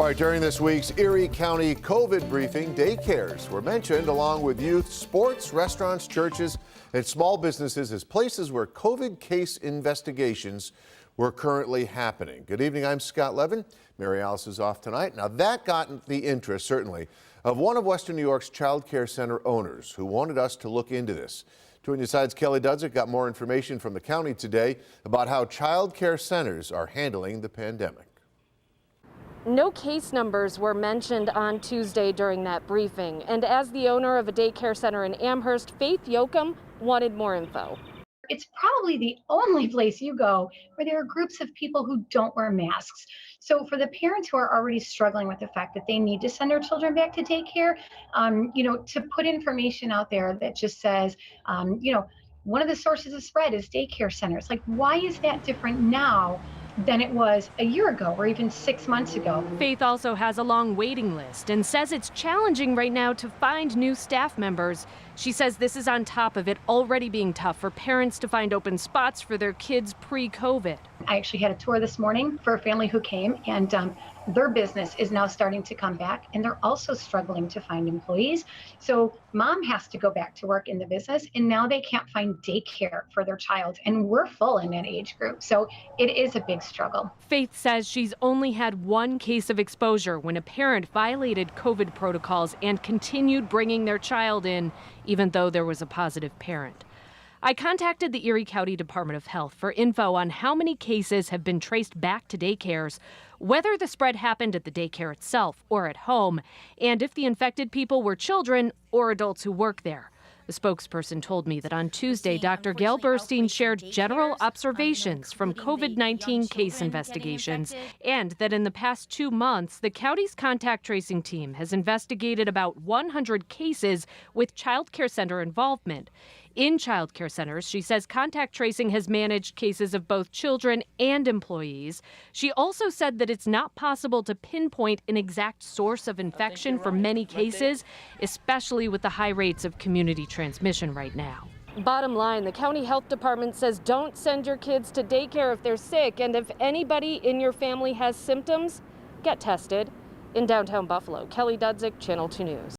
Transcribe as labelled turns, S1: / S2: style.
S1: right, during this week's Erie County COVID briefing, daycares were mentioned along with youth, sports, restaurants, churches, and small businesses as places where COVID case investigations were currently happening. Good evening, I'm Scott Levin. Mary Alice is off tonight. Now that got the interest, certainly, of one of Western New York's child care center owners who wanted us to look into this. Joining us side's Kelly Dudzik got more information from the county today about how child care centers are handling the pandemic.
S2: No case numbers were mentioned on Tuesday during that briefing, and as the owner of a daycare center in Amherst, Faith Yoakum wanted more info.
S3: It's probably the only place you go where there are groups of people who don't wear masks. So for the parents who are already struggling with the fact that they need to send their children back to daycare, to put information out there that just says, one of the sources of spread is daycare centers. Like, why is that different now than it was a year ago or even 6 months ago?
S2: Faith also has a long waiting list and says it's challenging right now to find new staff members. She says this is on top of it already being tough for parents to find open spots for their kids pre-COVID.
S3: I actually had a tour this morning for a family who came, and their business is now starting to come back, and they're also struggling to find employees. So mom has to go back to work in the business, and now they can't find daycare for their child, and we're full in that age group. So it is a big struggle.
S2: Faith says she's only had one case of exposure when a parent violated COVID protocols and continued bringing their child in, even though there was a positive parent. I contacted the Erie County Department of Health for info on how many cases have been traced back to daycares, whether the spread happened at the daycare itself or at home, and if the infected people were children or adults who work there. The spokesperson told me that on Tuesday, Dr. Gail Burstein shared general observations from COVID-19 case investigations, and that in the past 2 months, the county's contact tracing team has investigated about 100 cases with child care center involvement. In child care centers, she says contact tracing has managed cases of both children and employees. She also said that it's not possible to pinpoint an exact source of infection for many cases, especially with the high rates of community transmission right now. Bottom line, the county health department says don't send your kids to daycare if they're sick, and if anybody in your family has symptoms, get tested. In downtown Buffalo, Kelly Dudzik, Channel 2 News.